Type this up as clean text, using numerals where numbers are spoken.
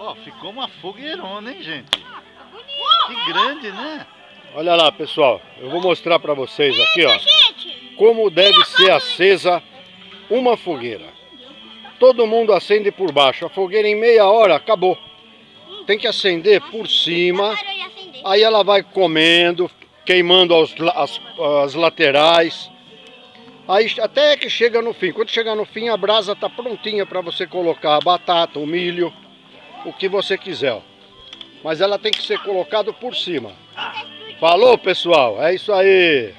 Ó, ficou uma fogueirona, hein, gente? Que grande, né? Olha lá, pessoal. Eu vou mostrar para vocês aqui, ó, como deve ser acesa uma fogueira. Todo mundo acende por baixo. A fogueira em meia hora acabou. Tem que acender por cima. Aí ela vai comendo, queimando as laterais. Aí até que chega no fim. Quando chegar no fim, a brasa tá prontinha para você colocar a batata, o milho, o que você quiser. Ó. Mas ela tem que ser colocada por cima. Falou, pessoal? É isso aí.